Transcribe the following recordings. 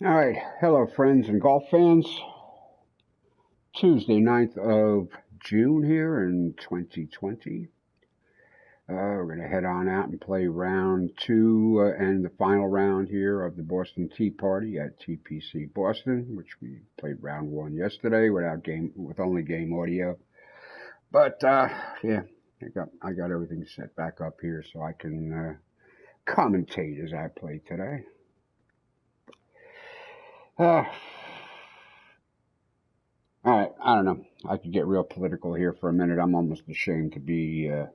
All right, hello friends and golf fans. Tuesday, 9th of June here in 2020. We're going to head on out and play round two and the final round here of the Boston Tea Party at TPC Boston, which we played round one yesterday with only game audio. But yeah, I got everything set back up here so I can commentate as I play today. Uh, All right, I don't know. I could get real political here for a minute. I'm almost ashamed to be a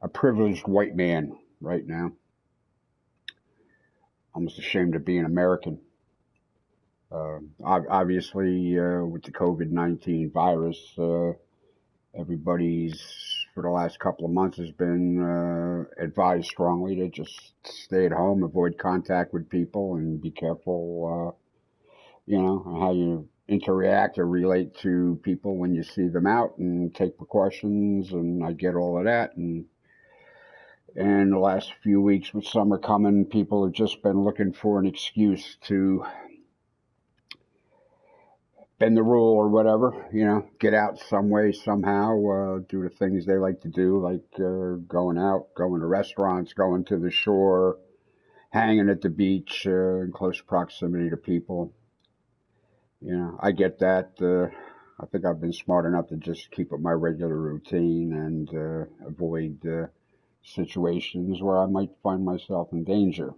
privileged white man right now. Almost ashamed of being American. Obviously, with the COVID-19 virus, everybody's for the last couple of months has been advised strongly to just stay at home, avoid contact with people, and be careful. How you interact or relate to people when you see them out and take precautions. And I get all of that. And the last few weeks with summer coming, people have just been looking for an excuse to bend the rule or whatever, get out some way, somehow, do the things they like to do, like going out, going to restaurants, going to the shore, hanging at the beach in close proximity to people. I get that. I think I've been smart enough to just keep up my regular routine and avoid situations where I might find myself in danger.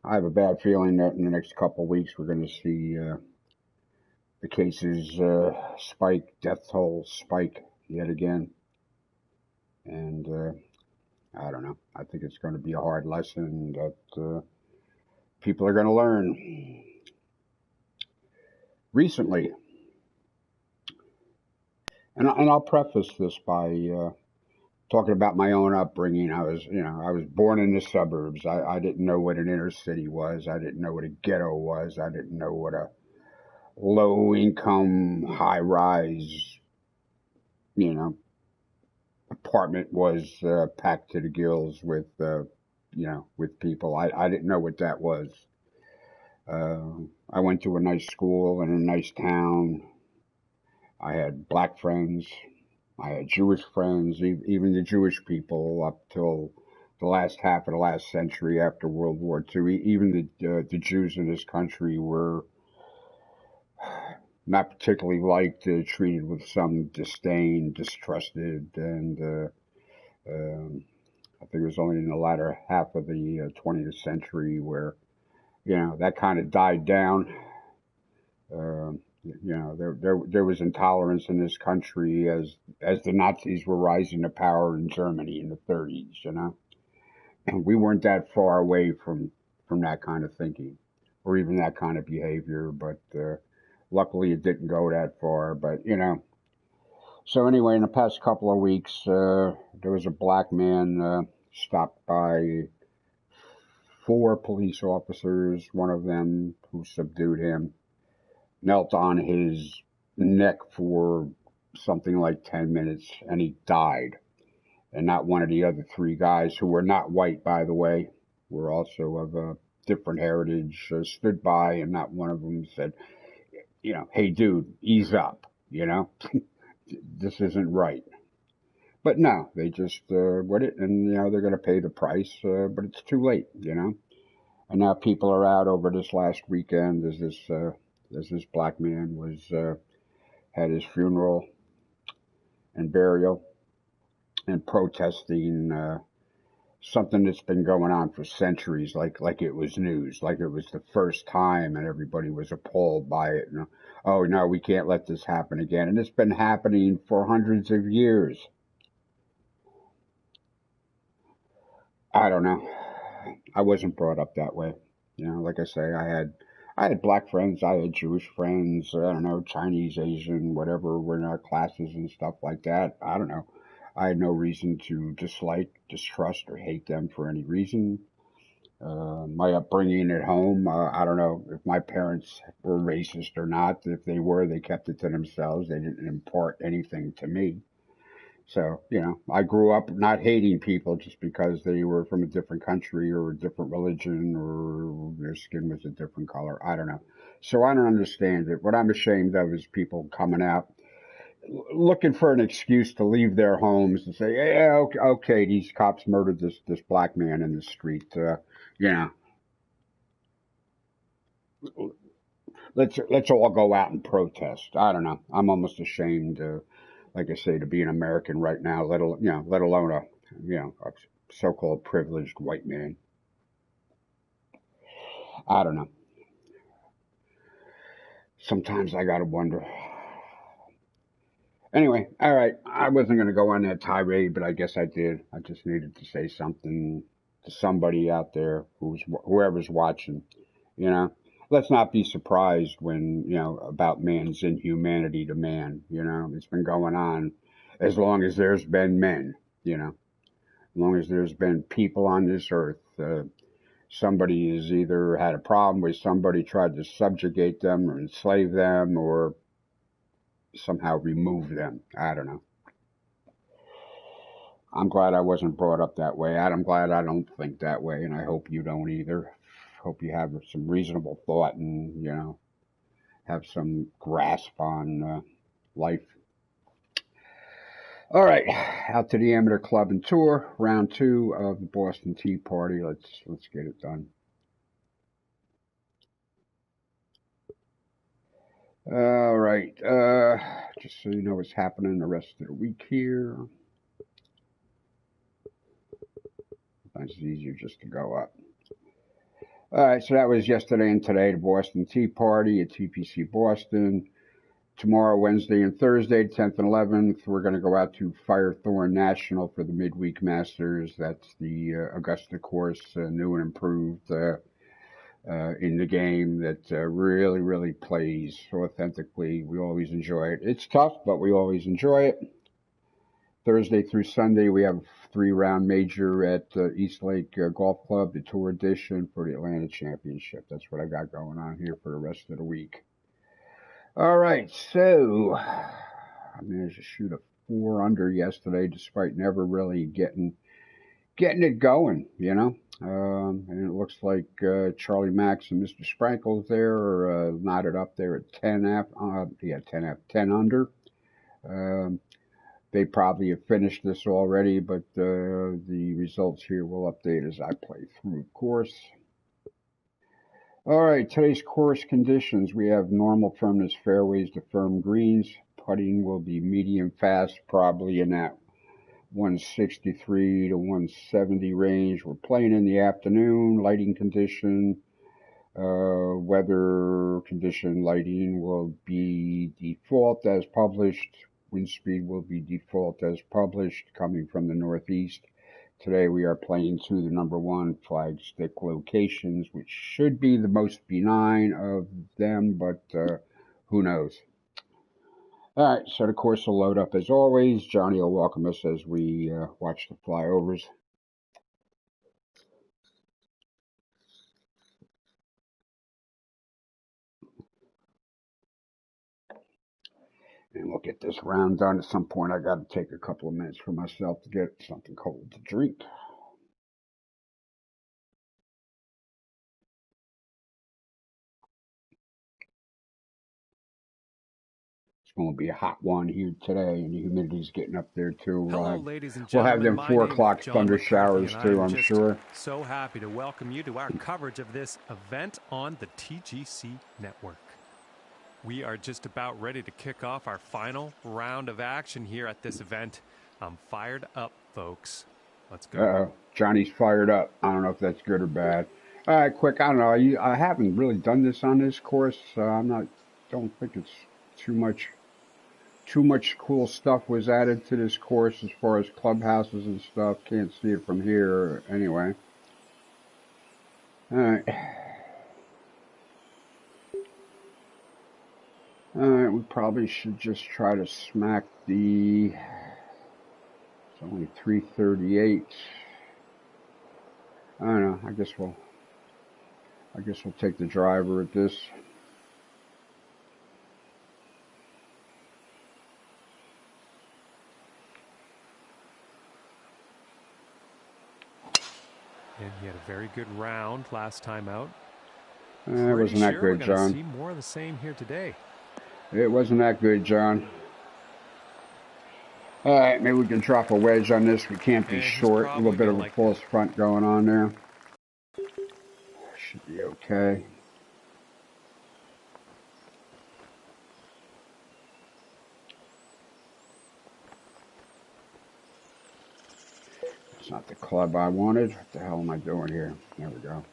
I have a bad feeling that in the next couple of weeks we're going to see the cases spike, death toll spike yet again. And I don't know. I think it's going to be a hard lesson that people are going to learn. Recently, and I'll preface this by talking about my own upbringing. I was born in the suburbs. I didn't know what an inner city was. I didn't know what a ghetto was. I didn't know what a low income, high rise, apartment was packed to the gills with people. I didn't know what that was. I went to a nice school in a nice town. I had black friends. I had Jewish friends, even the Jewish people up till the last half of the last century after World War II. Even the Jews in this country were not particularly liked, treated with some disdain, distrusted, and I think it was only in the latter half of the 20th century where that kind of died down. There was intolerance in this country as the Nazis were rising to power in Germany in the 30s. And we weren't that far away from that kind of thinking or even that kind of behavior, but luckily it didn't go that far. But so anyway, in the past couple of weeks, there was a black man stopped by four police officers. One of them who subdued him knelt on his neck for something like 10 minutes and he died. And not one of the other three guys, who were not white, by the way, were also of a different heritage, stood by, and not one of them said, hey, dude, ease up, this isn't right. But no, they just would it, and they're going to pay the price, but it's too late, And now people are out over this last weekend as this black man had his funeral and burial and protesting something that's been going on for centuries, like it was news, like it was the first time, and everybody was appalled by it. Oh no, we can't let this happen again, and it's been happening for hundreds of years. I don't know. I wasn't brought up that way. Like I say, I had black friends, I had Jewish friends, I don't know, Chinese, Asian, whatever, were in our classes and stuff like that. I don't know. I had no reason to dislike, distrust, or hate them for any reason. My upbringing at home, I don't know if my parents were racist or not. If they were, they kept it to themselves. They didn't impart anything to me. So, I grew up not hating people just because they were from a different country or a different religion or their skin was a different color. I don't know. So I don't understand it. What I'm ashamed of is people coming out looking for an excuse to leave their homes and say, yeah, okay, okay, these cops murdered this black man in the street. You know, let's all go out and protest. I don't know. I'm almost ashamed, like I say, to be an American right now. Let alone a so-called privileged white man. I don't know. Sometimes I gotta wonder. Anyway, all right. I wasn't gonna go on that tirade, but I guess I did. I just needed to say something to somebody out there whoever's watching. You know, let's not be surprised when about man's inhumanity to man. It's been going on as long as there's been men. As long as there's been people on this earth. Somebody has either had a problem with somebody tried to subjugate them or enslave them or somehow remove them. I don't know. I'm glad I wasn't brought up that way. I'm glad I don't think that way, and I hope you don't either. Hope you have some reasonable thought and, have some grasp on life. All right, out to the amateur club and tour, round 2 of the Boston Tea Party. Let's get it done. All right, just so you know what's happening the rest of the week here. Sometimes it's easier just to go up. All right, so that was yesterday and today, the Boston Tea Party at TPC Boston. Tomorrow, Wednesday and Thursday, 10th and 11th, we're going to go out to Firethorn National for the Midweek Masters. That's the Augusta course, new and improved in the game that really, really plays authentically. We always enjoy it. It's tough, but we always enjoy it. Thursday through Sunday, we have a 3-round major at Eastlake Golf Club, the Tour Edition for the Atlanta Championship. That's what I got going on here for the rest of the week. All right, so I managed to shoot a 4 under yesterday, despite never really getting it going, and it looks like Charlie Max and Mr. Sprankles there are knotted up there at 10 under. They probably have finished this already, but the results here will update as I play through, of course. All right, today's course conditions. We have normal firmness fairways to firm greens. Putting will be medium fast, probably in that 163 to 170 range. We're playing in the afternoon. Lighting condition, weather condition, lighting will be default as published. Wind speed will be default as published, coming from the northeast. Today we are playing to the number 1 flagstick locations, which should be the most benign of them, but who knows. All right, so the course will load up as always. Johnny will welcome us as we watch the flyovers. And we'll get this round done. At some point, I got to take a couple of minutes for myself to get something cold to drink. It's going to be a hot one here today, and the humidity's getting up there too. Hello, ladies and We'll gentlemen. have them 4 o'clock thunder showers too, I'm sure. So happy to welcome you to our coverage of this event on the TGC network. We are just about ready to kick off our final round of action here at this event. I'm fired up, folks. Let's go. Uh-oh. Johnny's fired up. I don't know if that's good or bad. All right, quick. I don't know. I haven't really done this on this course. Don't think it's too much cool stuff was added to this course as far as clubhouses and stuff. Can't see it from here anyway. All right. All right, we probably should just try to smack the. It's only 338. I don't know. I guess we'll take the driver at this. Very good round last time out. It wasn't that good, we're John. See more of the same here today. It wasn't that good, John. All right, maybe we can drop a wedge on this. We can't be short. A little bit of a false front going on there. Should be okay. It's not the club I wanted. What the hell am I doing here? There we go.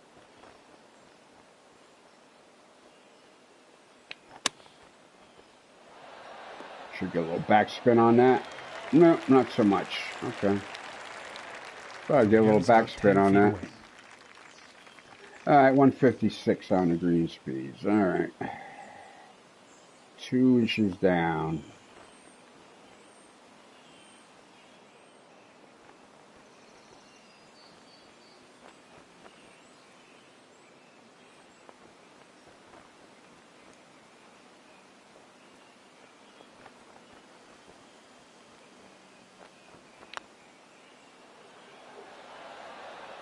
Should get a little backspin on that. No, not so much. Okay. Thought I'd get a little backspin on that. All right, 156 on the green speeds. All right. 2 inches down.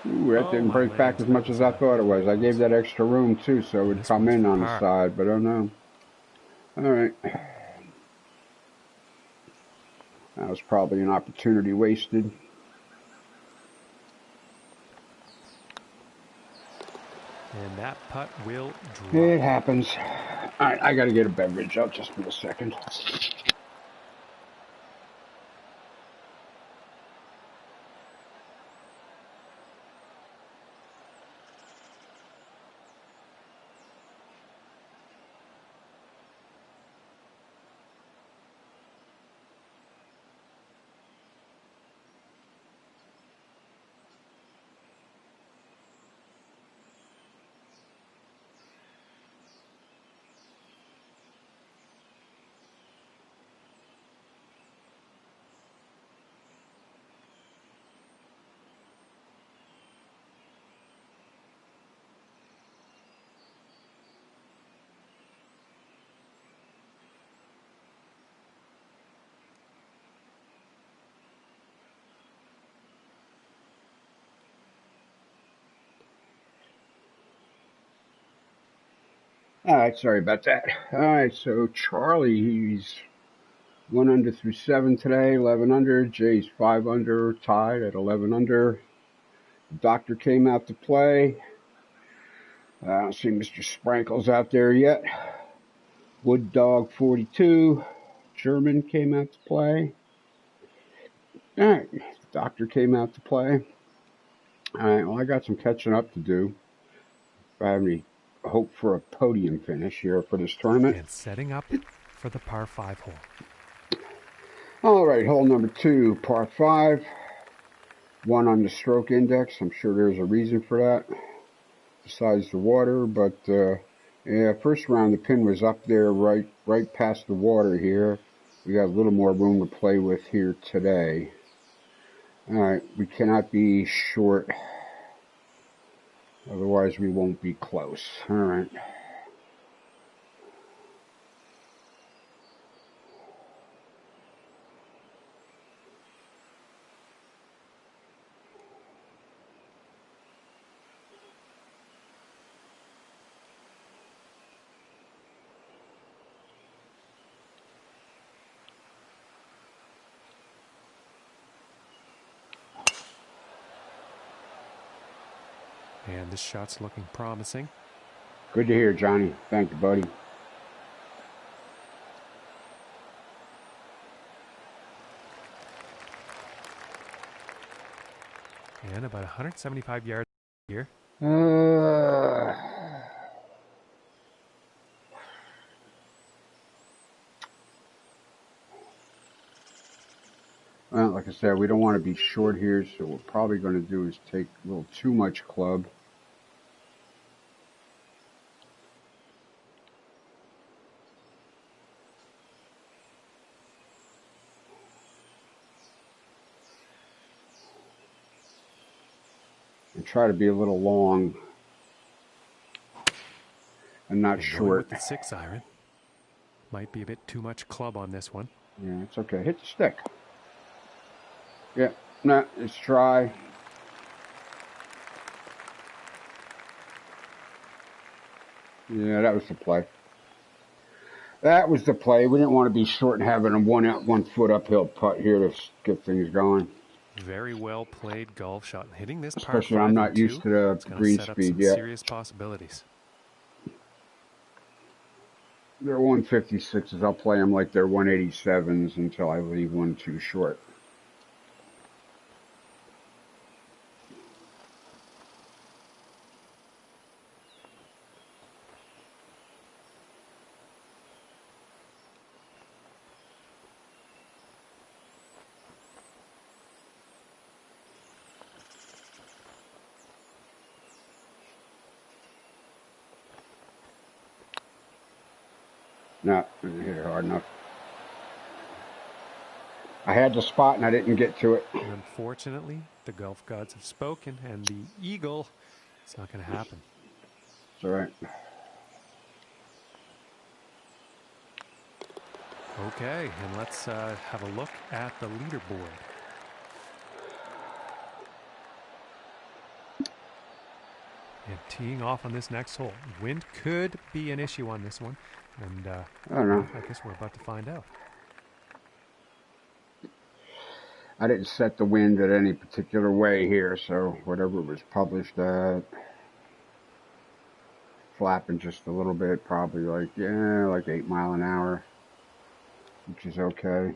Ooh, that didn't break back as much as I thought it was. I gave that extra room too, so it would come in on the side, but I don't know. All right. That was probably an opportunity wasted. And that putt will drop. It happens. All right, I got to get a beverage out just for a second. All right, sorry about that. All right, so Charlie, he's 1 under through 7 today, 11 under. Jay's 5 under, tied at 11 under. The doctor came out to play. I don't see Mr. Sprankles out there yet. Wood Dog 42, German came out to play. All right, the doctor came out to play. All right, well, I got some catching up to do. If I have any hope for a podium finish here for this tournament. And setting up for the par 5 hole. All right, hole number 2, par 5. 1 on the stroke index. I'm sure there's a reason for that, besides the water. But yeah, first round the pin was up there, right past the water here. We got a little more room to play with here today. All right, we cannot be short. Otherwise, we won't be close. All right. And this shot's looking promising. Good to hear, Johnny. Thank you, buddy. And about 175 yards here. Well, like I said, we don't want to be short here, so what we're probably going to do is take a little too much club. And try to be a little long and not short. With the 6 iron. Might be a bit too much club on this one. Yeah, it's okay. Hit the stick. Yeah, no, it's dry. Yeah, that was the play. That was the play. We didn't want to be short and having a 1 foot uphill putt here to get things going. Very well played golf shot. And hitting this par Especially I'm 5 not and used 2, to the it's going to green set up speed some yet. serious possibilities. They're 156s. I'll play them like they're 187s until I leave one too short. No, I didn't hit it hard enough. I had the spot and I didn't get to it. And unfortunately, the golf gods have spoken, and the eagle, it's not going to happen. It's all right. Okay, and let's have a look at the leaderboard. And teeing off on this next hole. Wind could be an issue on this one. And I don't know. I guess we're about to find out. I didn't set the wind at any particular way here, so whatever was published at, flapping just a little bit, probably like 8 mile an hour, which is okay.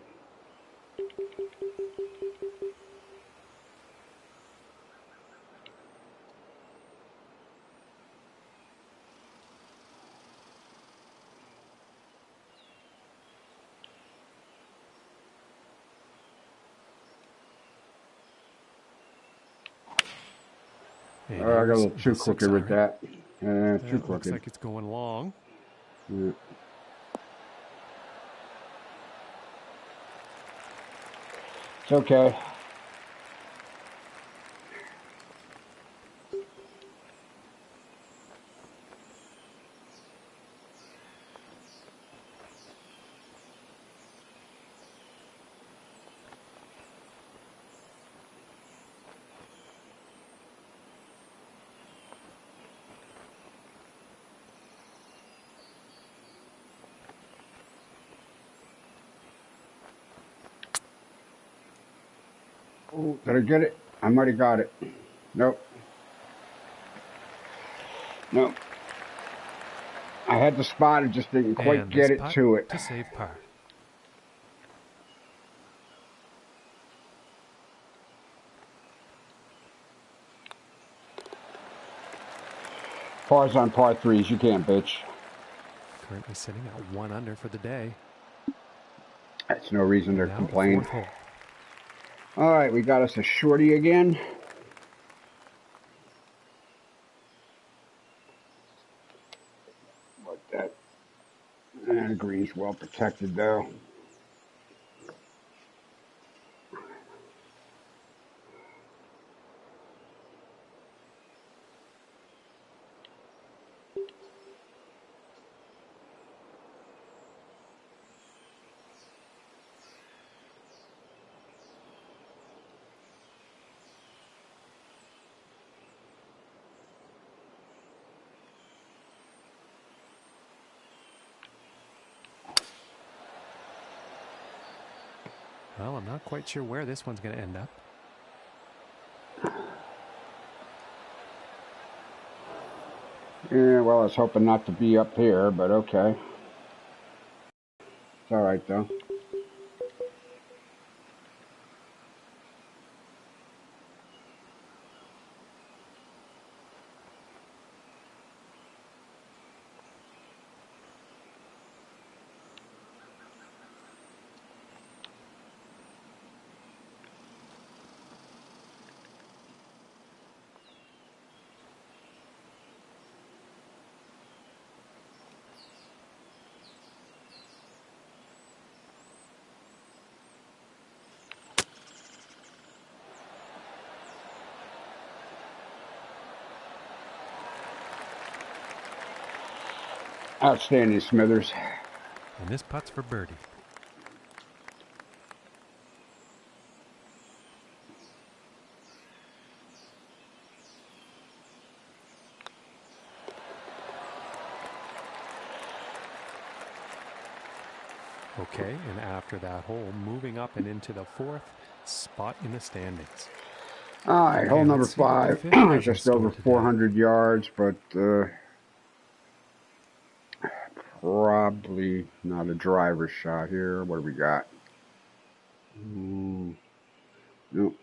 I got a little too crooked with that. Too crooked. Looks like it's going long. Yeah. It's okay. Oh, did I get it? I might have got it. Nope. Nope. I had the spot, I just didn't quite get it to it. To save par. Pars on par threes, you can't bitch. Currently sitting at 1 under for the day. That's no reason to complain. All right, we got us a shorty again. But that green's well protected though. Well, I'm not quite sure where this one's going to end up. Yeah, well, I was hoping not to be up here, but okay. It's all right, though. Outstanding, Smithers. And this putt's for birdie. Okay, and after that hole, moving up and into the 4th spot in the standings. All right, hole And number let's see what the 5. 5th has in Just store over today. 400 yards, but probably not a driver's shot here. What do we got? Nope.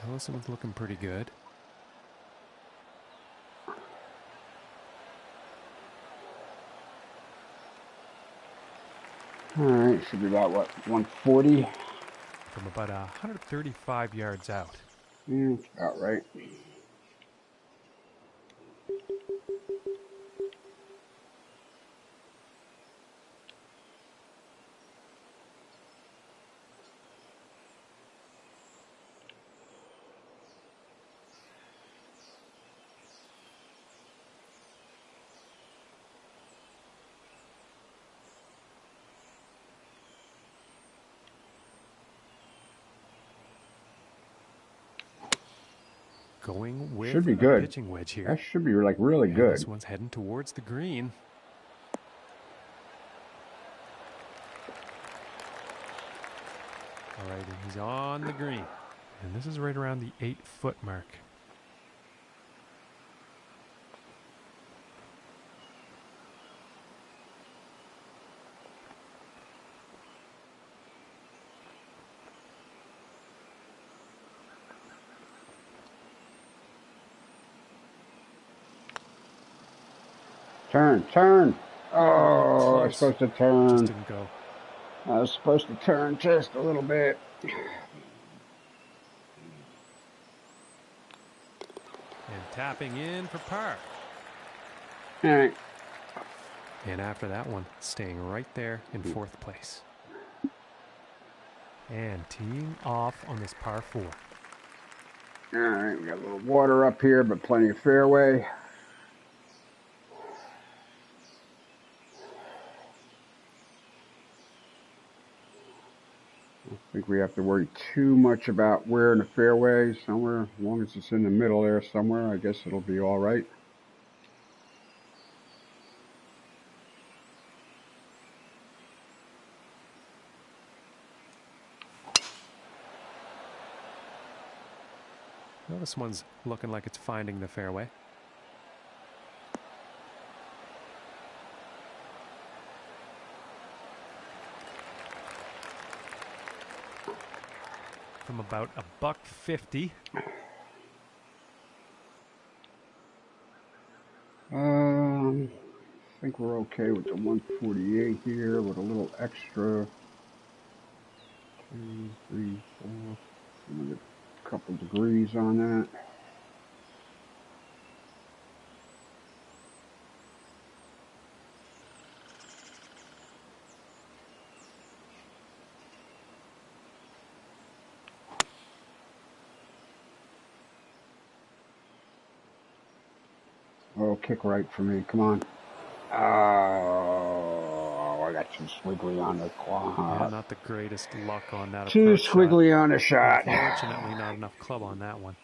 Well, this one's looking pretty good. All right, should be about, what, 140? From about 135 yards out. Yeah, that's about right. Going with Should be a good. pitching wedge here. That should be like really And good. this one's heading towards the green. All right, and he's on the green. And this is right around the 8-foot mark. Turn. Oh, I was close. supposed to turn. Just didn't go. I was supposed to turn just a little bit. And tapping in for par. All right. And after that one, staying right there in 4th place. And teeing off on this par 4. All right, we got a little water up here, but plenty of fairway. I don't think we have to worry too much about where in the fairway. Somewhere, as long as it's in the middle there somewhere, I guess it'll be all right. Well, this one's looking like it's finding the fairway. From about $150. I think we're okay with the 148 here with a little extra. 2, 3, 4. Another couple degrees on that. Oh, kick right for me. Come on. Oh, I got too squiggly on the clock. Yeah, not the greatest luck on that Too approach squiggly shot. on the shot. Unfortunately, not enough club on that one.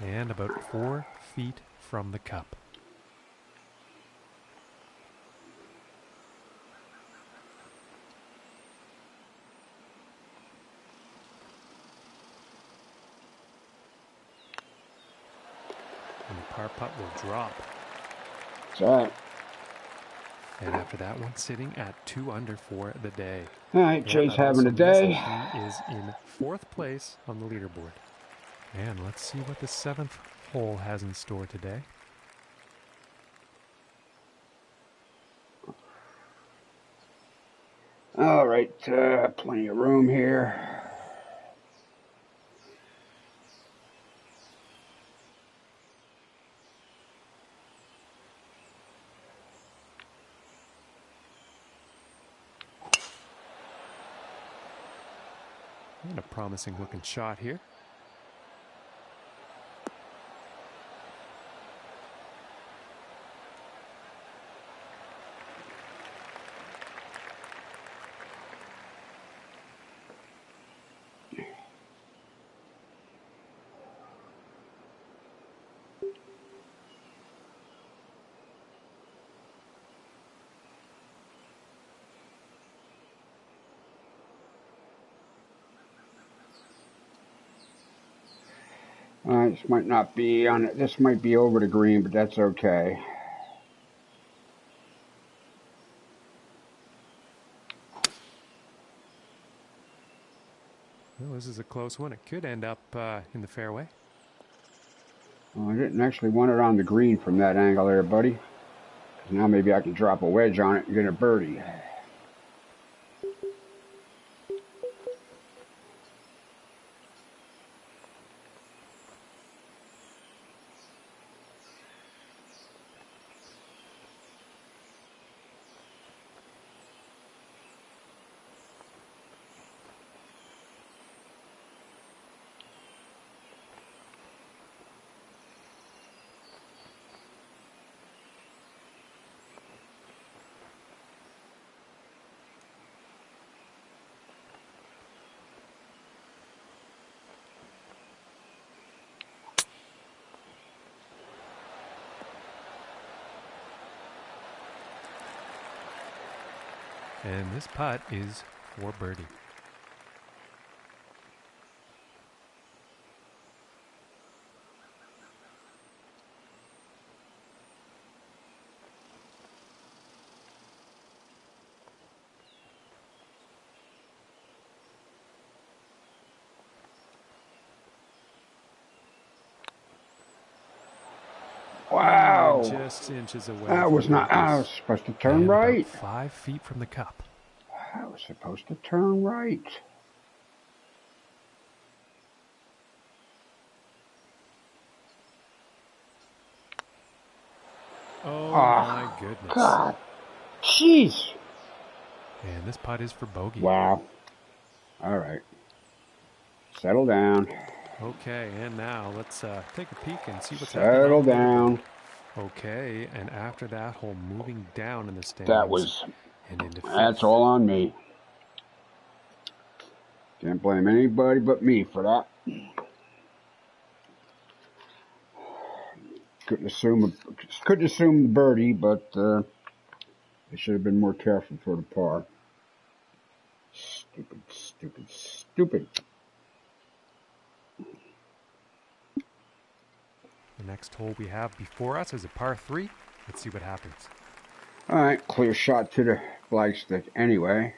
And about 4 feet from the cup. And the par putt will drop. That's all right. And after that one, sitting at 2 under for the day. All right, Jay's having a day. He is in 4th place on the leaderboard. And let's see what the 7th hole has in store today. All right, plenty of room here. And a promising looking shot here. This might not be on it. This might be over the green, but that's okay. Well, this is a close one. It could end up in the fairway. Well, I didn't actually want it on the green from that angle there, buddy. Now maybe I can drop a wedge on it and get a birdie. And this putt is for birdie. Wow. And just inches away. That was not. I was supposed to turn right. About 5 feet from the cup. I was supposed to turn right. Oh my goodness. God. Jeez. And this putt is for bogey. Wow. All right. Settle down. Okay, and now let's take a peek and see what's happening. Settle down. Okay, and after that hole moving down in the standings. That was. And into fifth. That's all on me. Can't blame anybody but me for that. Couldn't assume the birdie, but I should have been more careful for the par. Stupid, stupid, stupid. The next hole we have before us is a par 3. Let's see what happens. All right, clear shot to the flagstick anyway.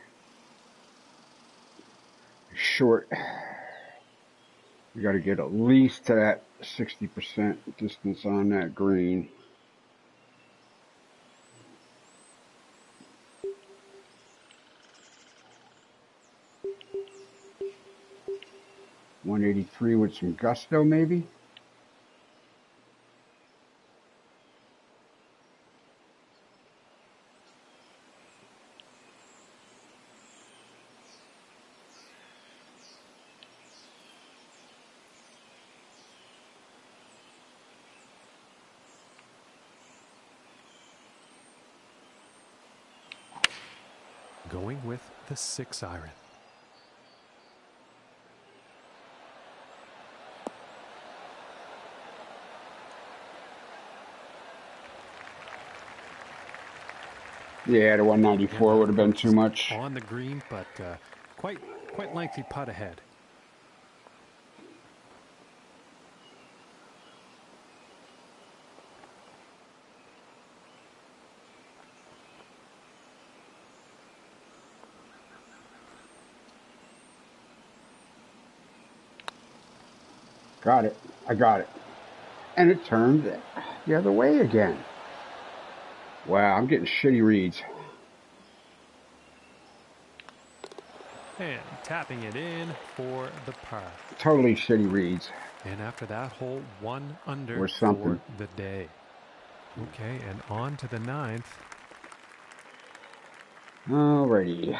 Short. You got to get at least to that 60% distance on that green. .183 with some gusto, maybe. Going with the 6 iron. Yeah, the 194 would have been too much. On the green, but quite lengthy putt ahead. Got it. I got it. And it turned the other way again. Wow, I'm getting shitty reads. And tapping it in for the par. Totally shitty reads. And after that hole, 1 under Or something. for the day. Okay, and on to the 9th. Alrighty.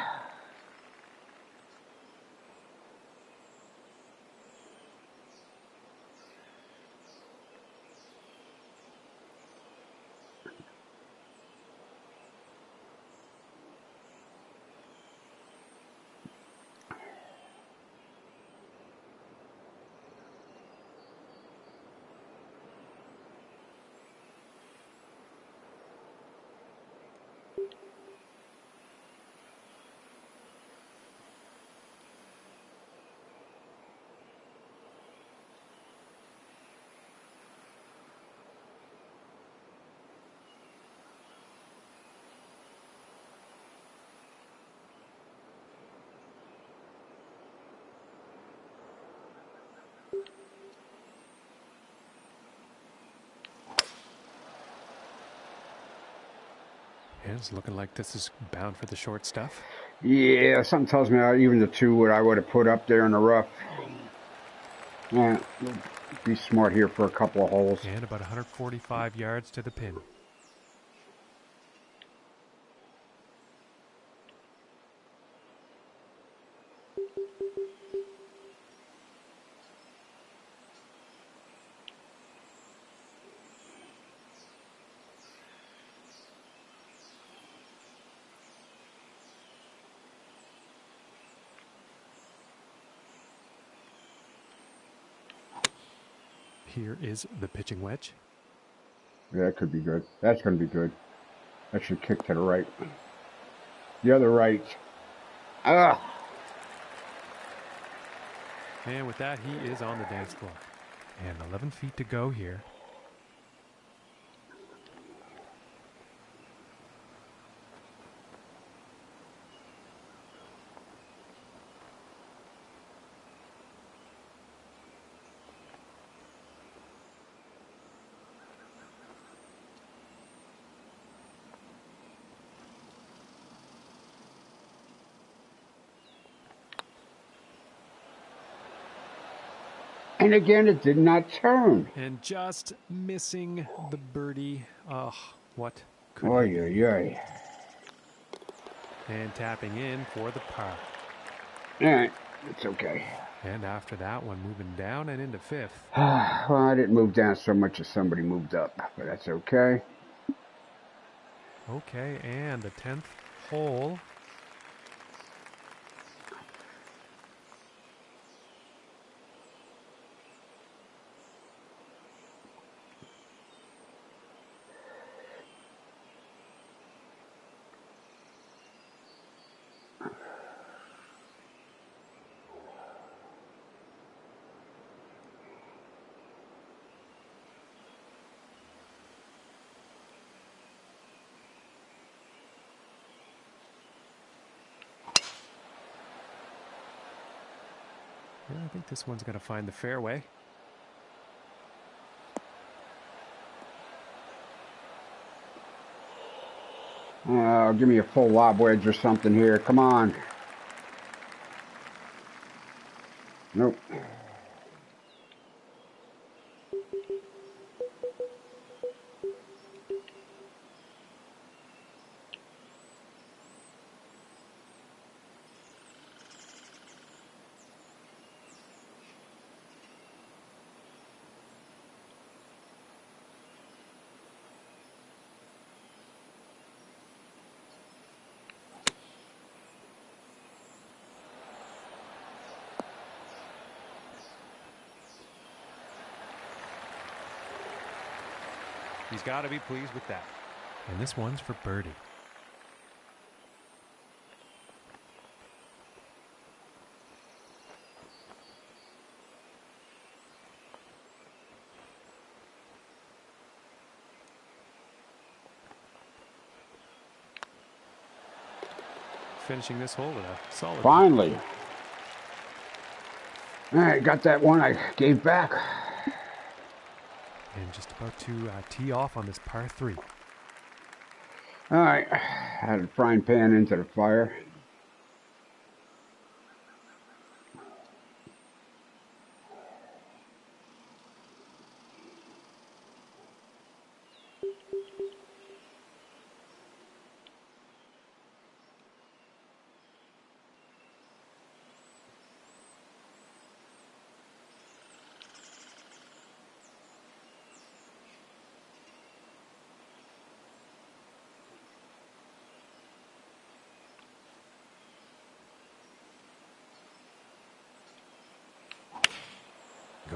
And it's looking like this is bound for the short stuff. Yeah, something tells me even the 2 what I would have put up there in the rough. Yeah, be smart here for a couple of holes. And about 145 yards to the pin. Here is the pitching wedge. Yeah, that could be good. That's going to be good. That should kick to the right. The other right. Ah! And with that, he is on the dance floor. And 11 feet to go here. And again, it did not turn. And just missing the birdie. Oh, what could Oy, he do? oy, oy. And tapping in for the par. All right, it's okay. And after that one, moving down and into 5th. Well, I didn't move down so much as somebody moved up, but that's okay. Okay, and the 10th hole. Yeah, I think this one's going to find the fairway. Give me a full lob wedge or something here. Come on. Nope. He's got to be pleased with that. And this one's for birdie. Finishing this hole with a solid. Finally. All right, got that one I gave back. And just about to tee off on this par 3. All right, had a frying pan into the fire.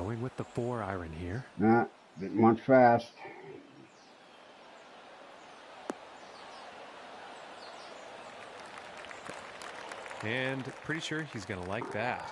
Going with the 4-iron here. Nah, didn't want fast. And pretty sure he's going to like that.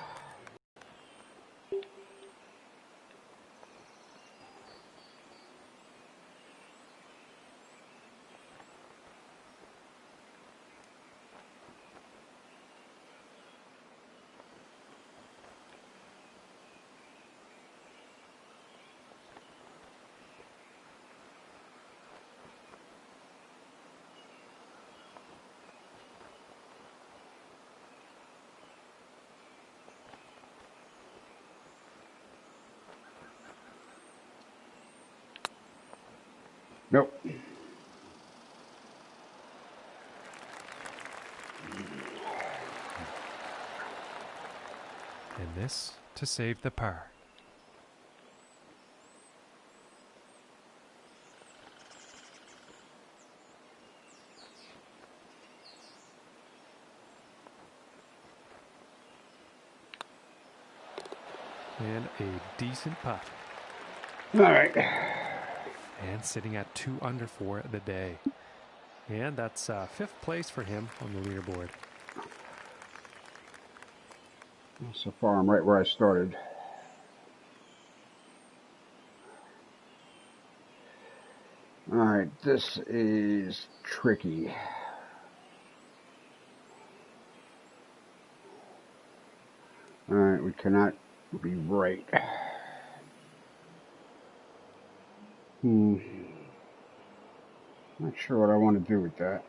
Nope. And this to save the par. And a decent putt. All right. And sitting at 2 under for the day. And that's 5th place for him on the leaderboard. So far, I'm right where I started. All right, this is tricky. All right, we cannot be right. Not sure what I want to do with that.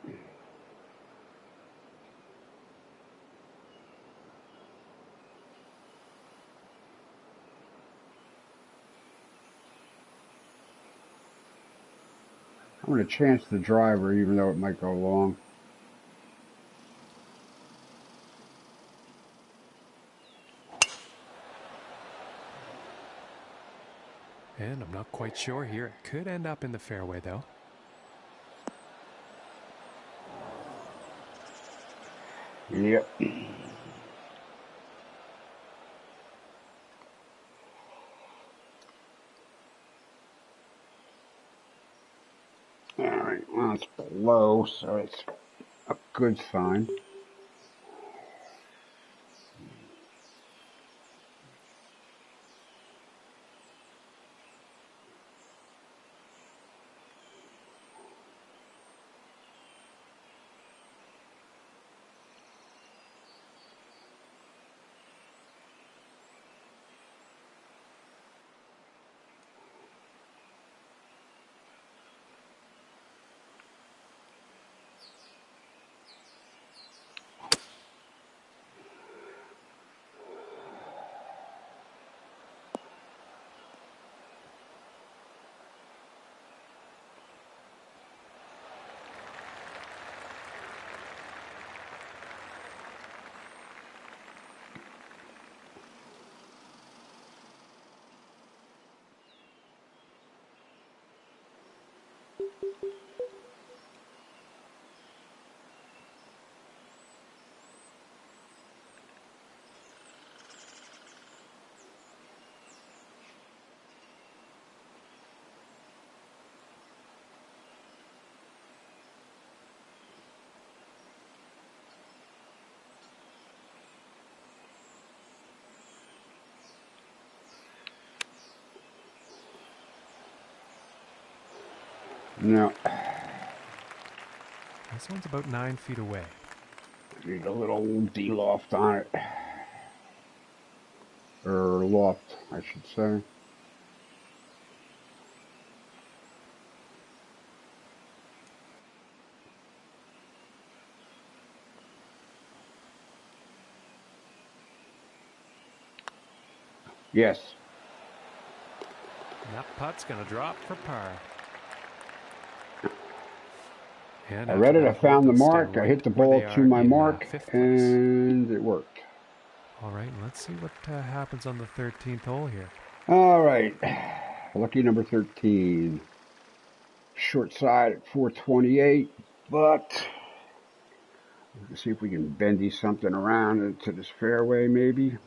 I'm going to chance the driver, even though it might go long. And I'm not quite sure here. It could end up in the fairway, though. Yep. All right, well, it's below, so it's a good sign. No. This one's about 9 feet away. Need a little de-loft on it. Or loft, I should say. Yes. And that putt's going to drop for par. And I read it, I found the mark, I hit the ball to my mark, 5th place. and it worked. All right, let's see what happens on the 13th hole here. All right, lucky number 13. Short side at 428, but let's see if we can bendy something around into this fairway maybe.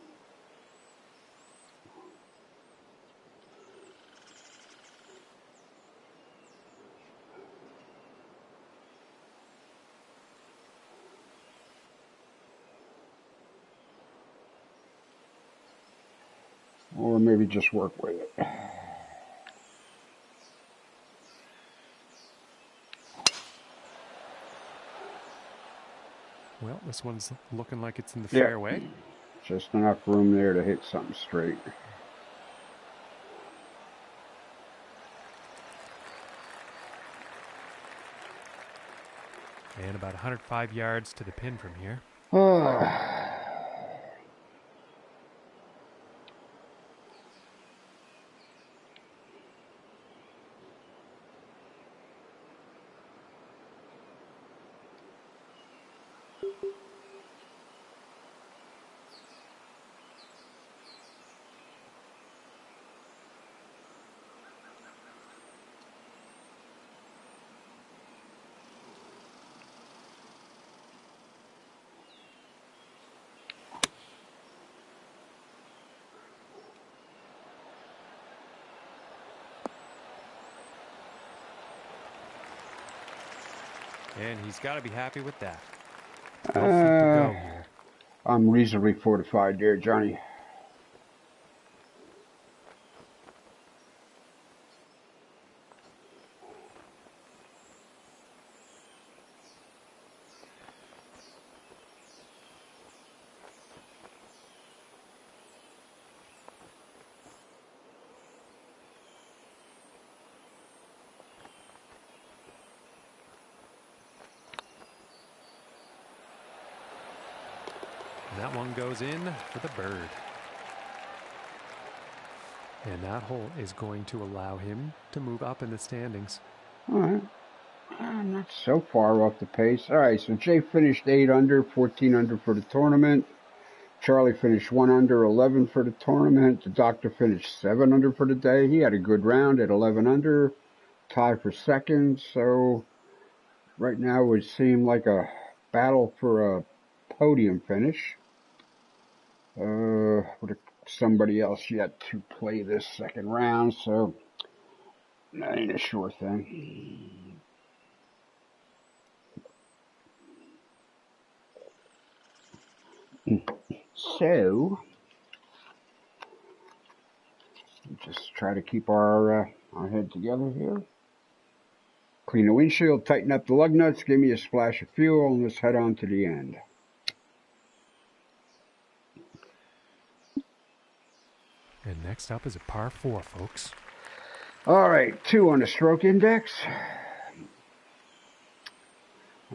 Or maybe just work with it. Well, this one's looking like it's in the Yeah, fairway. just enough room there to hit something straight. And about 105 yards to the pin from here. And he's got to be happy with that. 12 feet to go here. I'm reasonably fortified there, Johnny. And that one goes in for the bird. And that hole is going to allow him to move up in the standings. All right. I'm not so far off the pace. All right, so Jay finished 8 under, 14 under for the tournament. Charlie finished 1 under, 11 for the tournament. The doctor finished 7 under for the day. He had a good round at 11 under, tied for second. So right now it would seem like a battle for a podium finish. With somebody else yet to play this second round, so that ain't a sure thing. So, just try to keep our head together here. Clean the windshield, tighten up the lug nuts, give me a splash of fuel, and let's head on to the end. And next up is a par 4, folks. All right, 2 on the stroke index.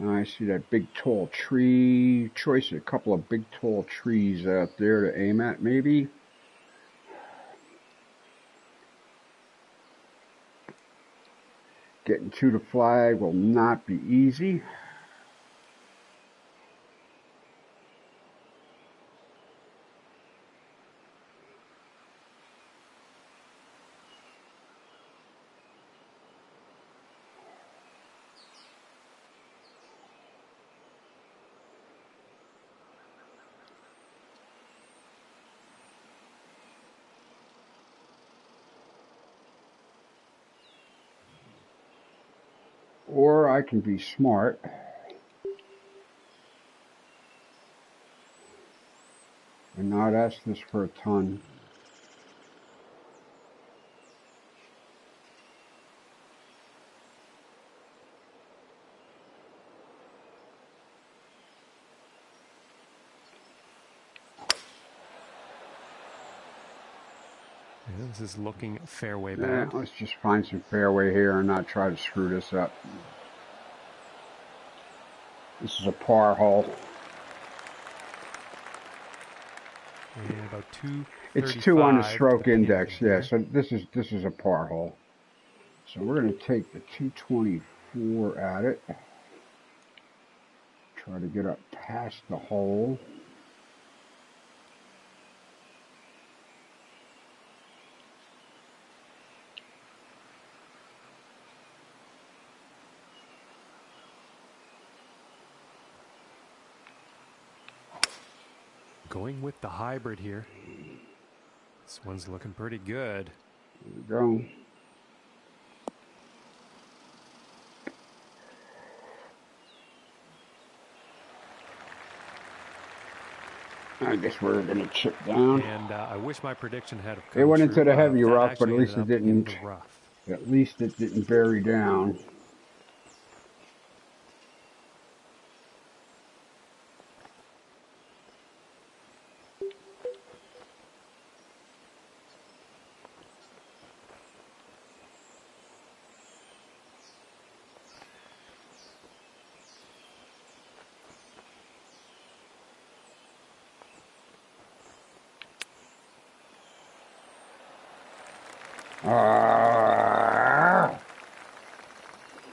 I see that big tall tree. Choice a couple of big tall trees out there to aim at, maybe. Getting to the flag will not be easy. Or I can be smart and not ask this for a ton. Yeah, this is looking fairway bound. Let's just find some fairway here and not try to screw this up. This is a par hole. And about 235. It's 2 on the stroke index, yeah. Here. So this is a par hole. So we're going to take the 224 at it. Try to get up past the hole. Going with the hybrid here. This one's looking pretty good. There we go. I guess we're going to chip down. And I wish my prediction had come It went true. into the heavy That rough, but actually at least ended it up in didn't. the rough. At least it didn't bury down.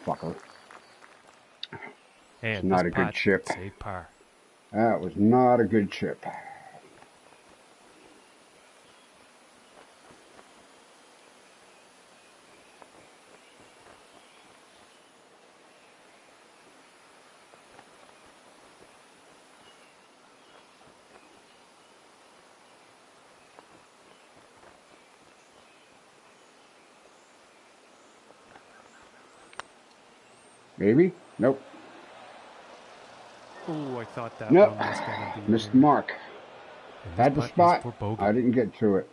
Fucker. And It's not a good chip. Safe par. That was not a good chip. Maybe? Nope. Oh, I thought that Nope. one was going to be Missed the mark. Had the spot. I didn't get to it.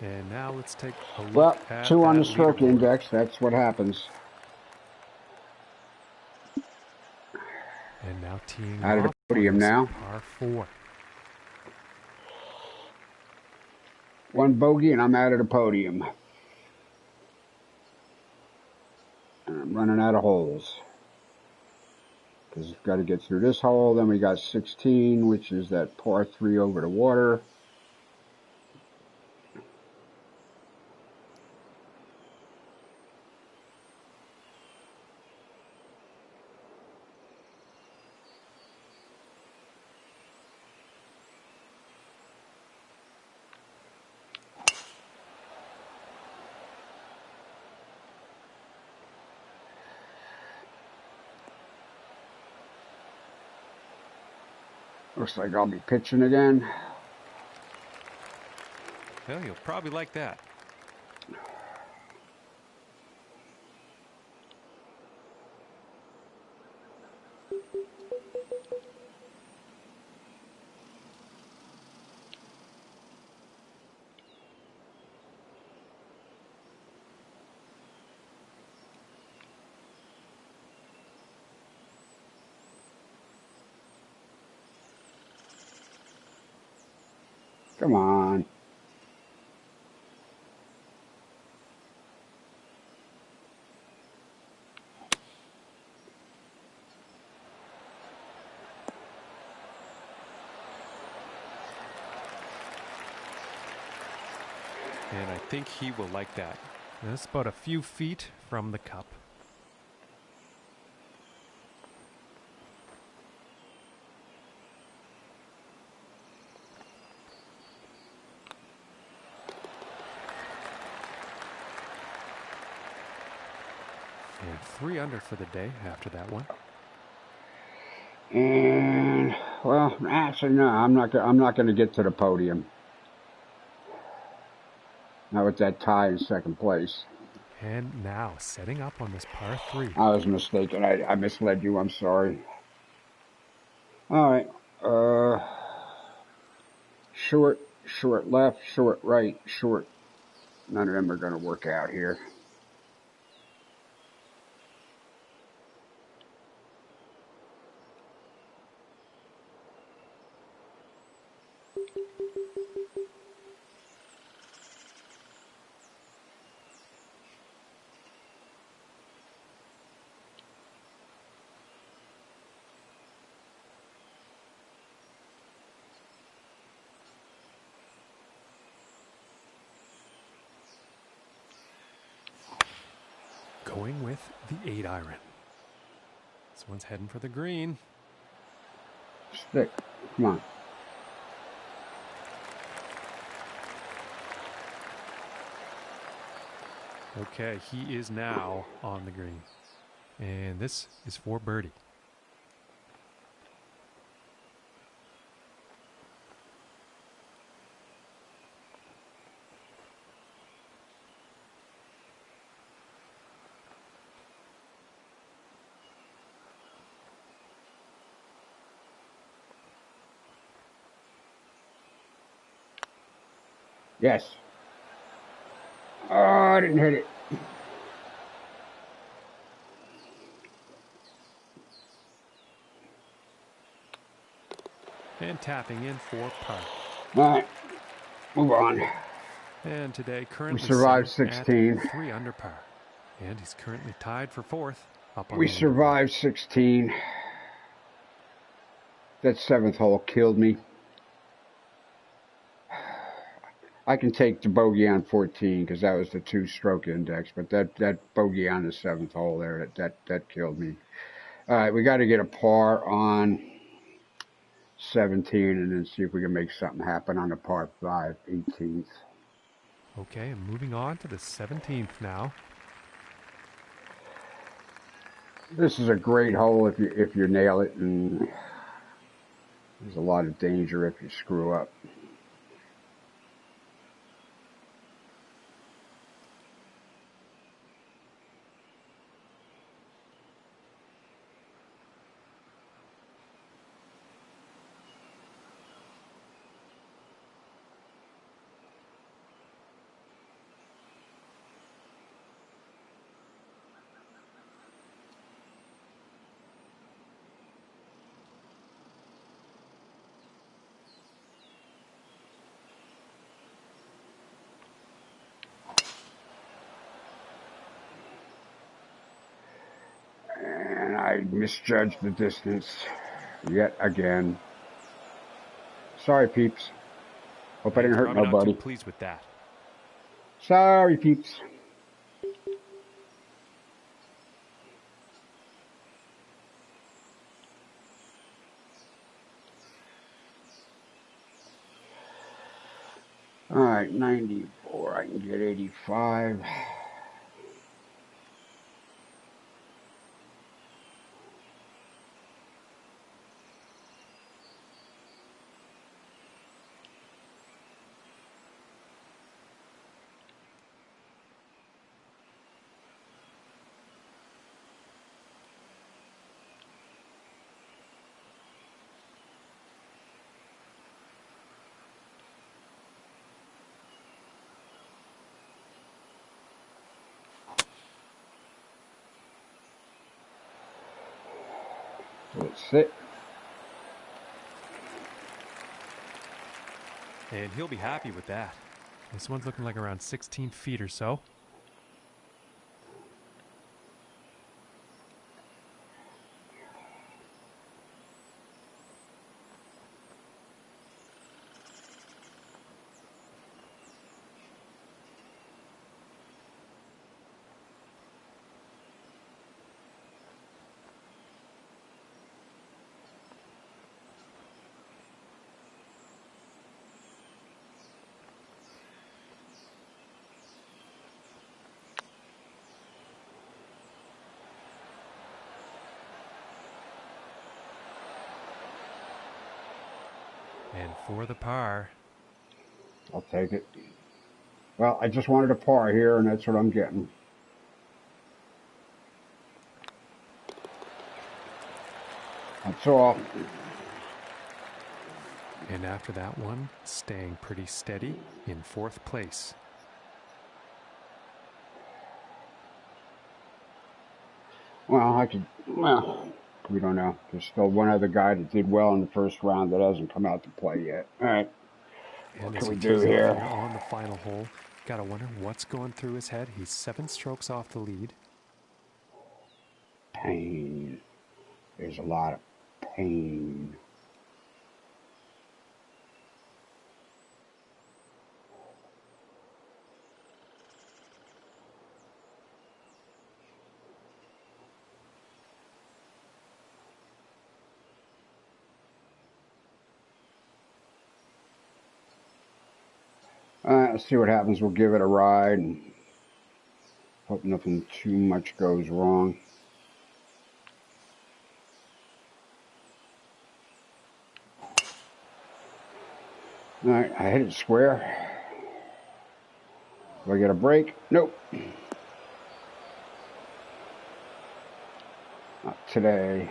And now let's take a look Well, at 2 on the that stroke leaderboard. index. That's what happens. And now teeing Out of the off podium on this now. par 4. 1 bogey and I'm out of the podium. And I'm running out of holes. Because we've got to get through this hole. Then we got 16, which is that par 3 over the water. Looks like I'll be pitching again. Well, you'll probably like that. Come on. And I think he will like that. That's about a few feet from the cup. And 3 under for the day after that one. And well, actually, no, I'm not going to get to the podium. Now with that tie in second place. And now setting up on this par 3. I was mistaken. I misled you. I'm sorry. All right. Short, short left, short right, short. None of them are going to work out here. Going with the 8 iron. This one's heading for the green. Stick. Come on. Okay, he is now on the green. And this is for birdie. Yes. Oh, I didn't hit it. And tapping in for par. All right, move on. And today, currently We survived sitting 16. at 3 under par. And he's currently tied for 4th up on We the leaderboard. survived 16. That 7th hole killed me. I can take the bogey on 14 because that was the 2-stroke index, but that bogey on the 7th hole there, that killed me. All right, we got to get a par on 17 and then see if we can make something happen on the par 5, 18th. Okay, and moving on to the 17th now. This is a great hole if you nail it, and there's a lot of danger if you screw up. And I misjudged the distance yet again. Sorry, peeps. Hope I didn't He's hurt probably not nobody. too pleased with that. Sorry, peeps. All right, 94. I can get 85. Let's sit. And he'll be happy with that. This one's looking like around 16 feet or so. And for the par. I'll take it. Well, I just wanted a par here, and that's what I'm getting. That's all. And after that one, staying pretty steady in 4th place. Well, we don't know. There's still one other guy that did well in the first round that hasn't come out to play yet. All right. And What as can we he do tees it up here? on the final hole, gotta wonder what's going through his head. He's 7 strokes off the lead. Pain. There's a lot of pain. All right, let's see what happens. We'll give it a ride and hope nothing too much goes wrong. All right, I hit it square. Do I get a break? Nope. Not today.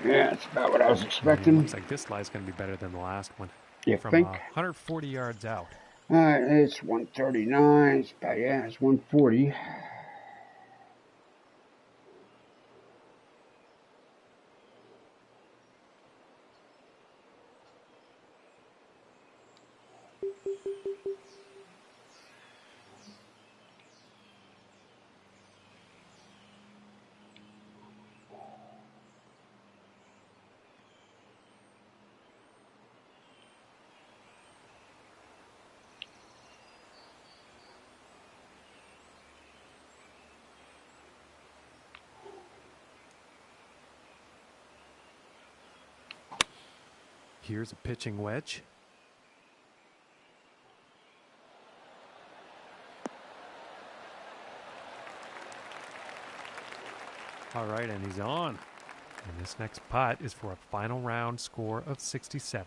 Yeah, that's about what I was It expecting. looks like this lie is going to be better than the last one. You From think? 140 yards out. All right, it's 139. It's about, yeah, it's 140. Here's a pitching wedge. All right, and he's on. And this next putt is for a final round score of 67.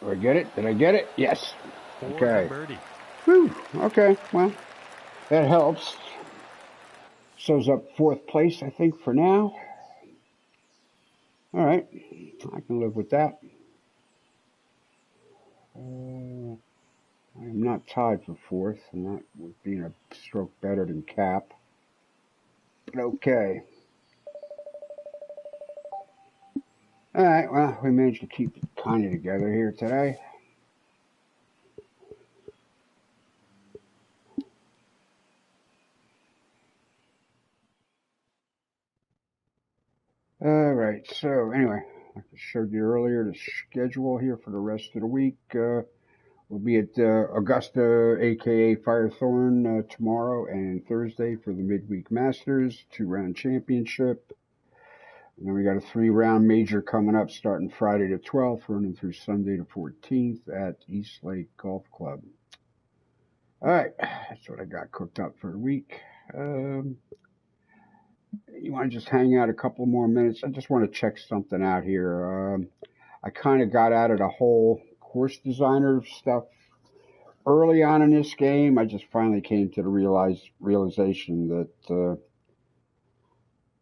Did I get it? Did I get it? Yes. For Okay. the birdie. Whew. Okay. Well, that helps. Shows up 4th place, I think, for now. All right. I can live with that. I am not tied for 4th, and that would be a stroke better than Cap. But okay. All right. Well, we managed to keep it kind of together here today. All right. So anyway, like I showed you earlier, the schedule here for the rest of the week. We'll be at Augusta, aka Firethorn, tomorrow and Thursday for the Midweek Masters 2-round championship. And then we got a 3-round major coming up starting Friday the 12th, running through Sunday the 14th at East Lake Golf Club. All right, that's what I got cooked up for the week. You want to just hang out a couple more minutes? I just want to check something out here. I kind of got out of the whole course designer stuff early on in this game. I just finally came to the realization that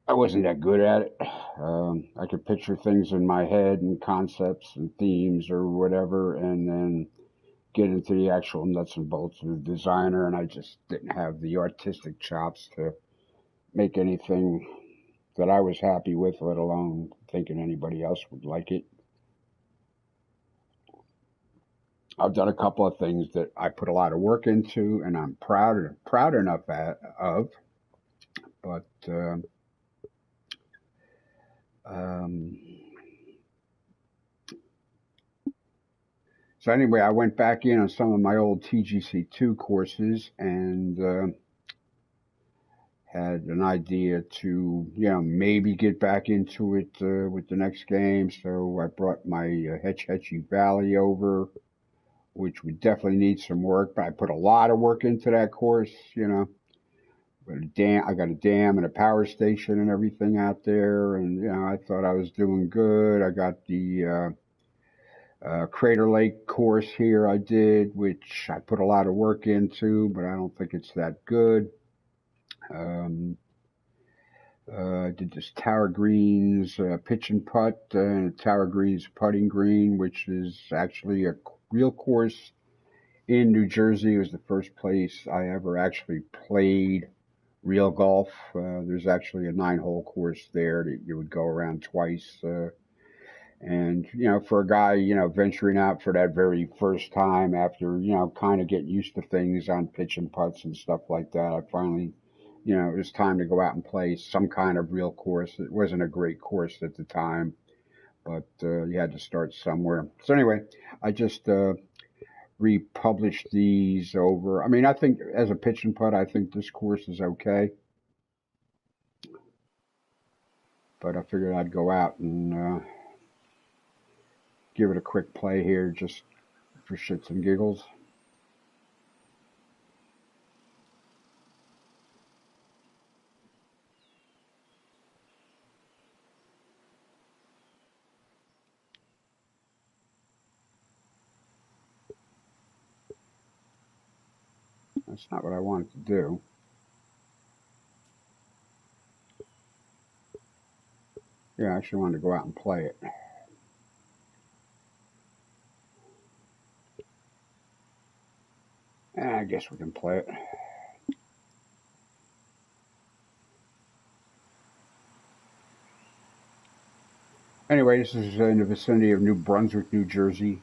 I wasn't that good at it. I could picture things in my head and concepts and themes or whatever, and then get into the actual nuts and bolts of the designer, and I just didn't have the artistic chops to make anything that I was happy with, let alone thinking anybody else would like it. I've done a couple of things that I put a lot of work into, and I'm proud enough of. But so anyway, I went back in on some of my old TGC2 courses and had an idea to, maybe get back into it with the next game. So I brought my Hetch Hetchy Valley over, which would definitely need some work, but I put a lot of work into that course, I got a dam and a power station and everything out there, and I thought I was doing good. I got the Crater Lake course here I did, which I put a lot of work into, but I don't think it's that good. I did this Tower Greens pitch and putt and Tower Greens putting green, which is actually a real course in New Jersey. It was the first place I ever actually played real golf. There's actually a 9-hole course there that you would go around twice. And, for a guy, venturing out for that very first time after, kind of getting used to things on pitch and putts and stuff like that, I finally, it was time to go out and play some kind of real course. It wasn't a great course at the time, but you had to start somewhere. So anyway, I just republished these over. I mean, I think as a pitch and putt, I think this course is okay. But I figured I'd go out and give it a quick play here, just for shits and giggles. That's not what I wanted to do. Yeah, I actually wanted to go out and play it. I guess we can play it. Anyway, this is in the vicinity of New Brunswick, New Jersey.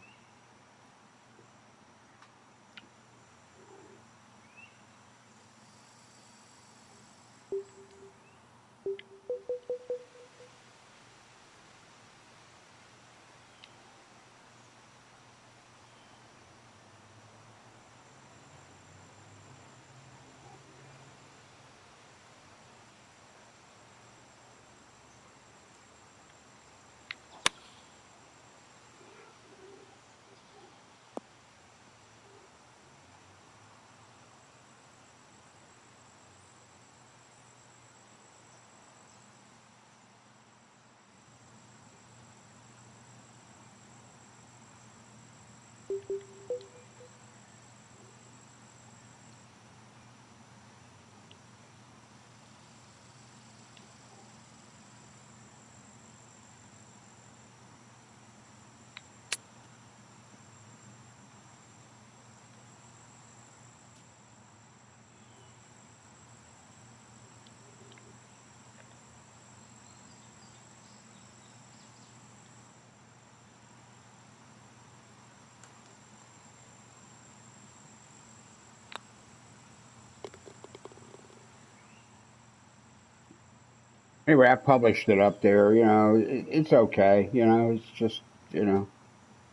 Anyway, I published it up there. You know, it's okay. You know, it's just, you know,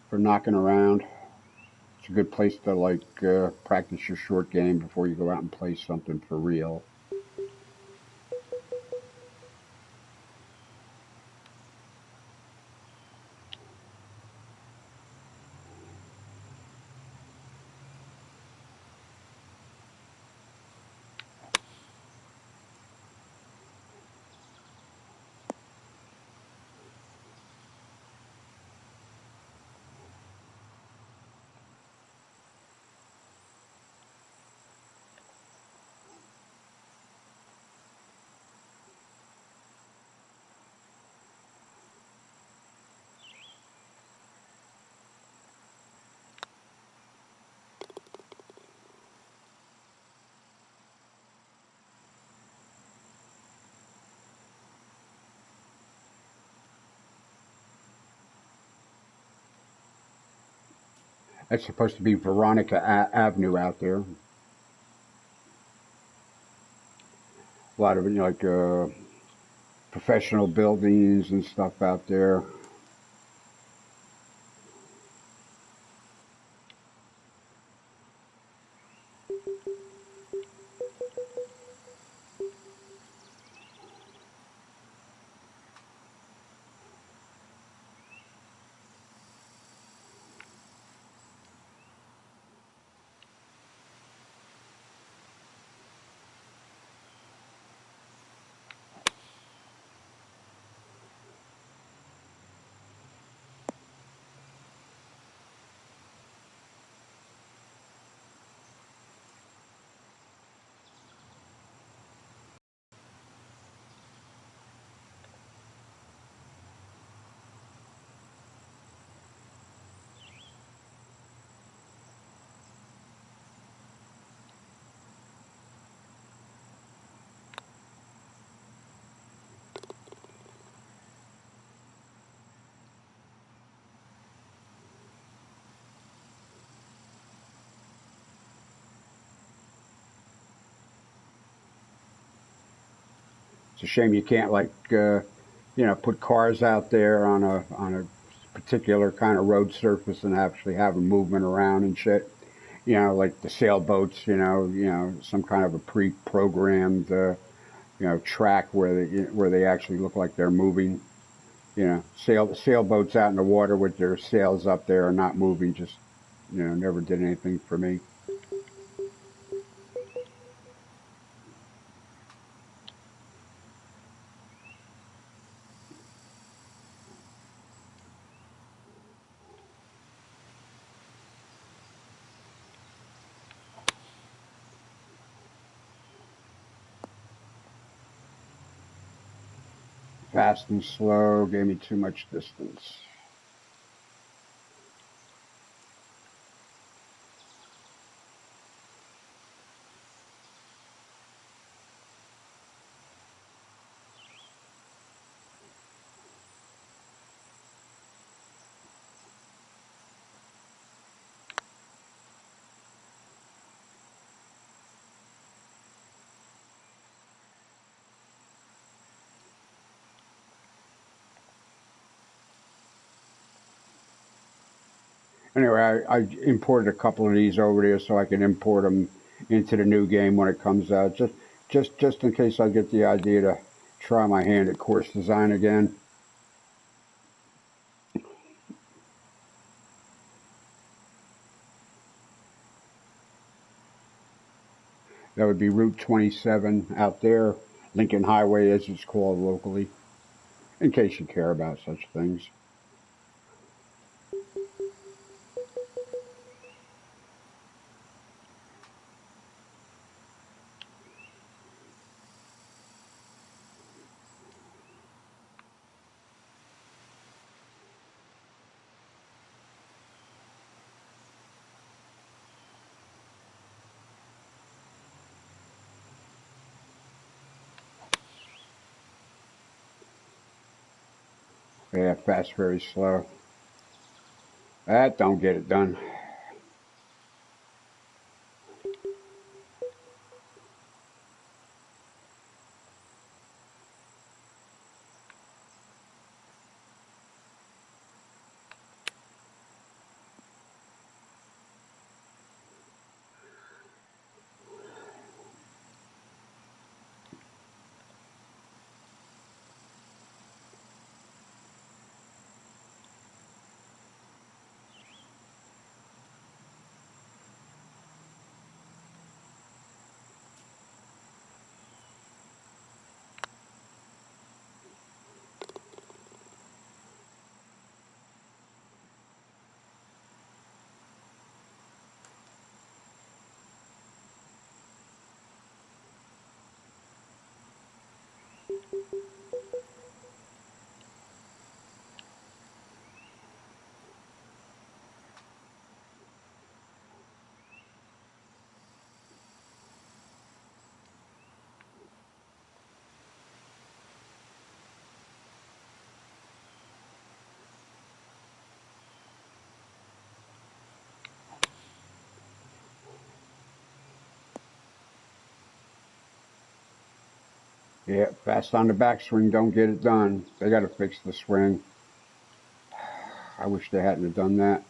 for knocking around. It's a good place to, like, practice your short game before you go out and play something for real. That's supposed to be Veronica Avenue out there. A lot of, you know, like, professional buildings and stuff out there. It's a shame you can't, like, you know, put cars out there on a particular kind of road surface and actually have them moving around and shit. You know, like the sailboats. You know, some kind of a pre-programmed, you know, track where they actually look like they're moving. You know, sailboats out in the water with their sails up there and not moving, just, you know, never did anything for me. Fast and slow gave me too much distance. Anyway, I imported a couple of these over there so I can import them into the new game when it comes out. Just in case I get the idea to try my hand at course design again. That would be Route 27 out there, Lincoln Highway as it's called locally, in case you care about such things. Yeah, fast, very slow. That don't get it done. Yeah, fast on the backswing don't get it done. They got to fix the swing. I wish they hadn't have done that.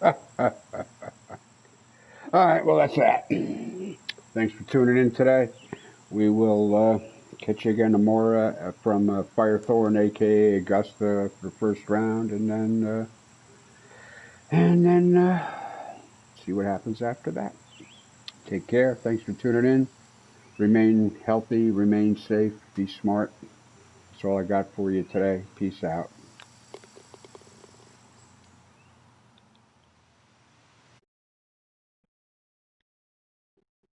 All right, well, that's that. Thanks for tuning in today. We will catch you again tomorrow from Firethorn, aka Augusta, for the first round, and then see what happens after that. Take care. Thanks for tuning in. Remain healthy, remain safe, be smart. That's all I got for you today. Peace out.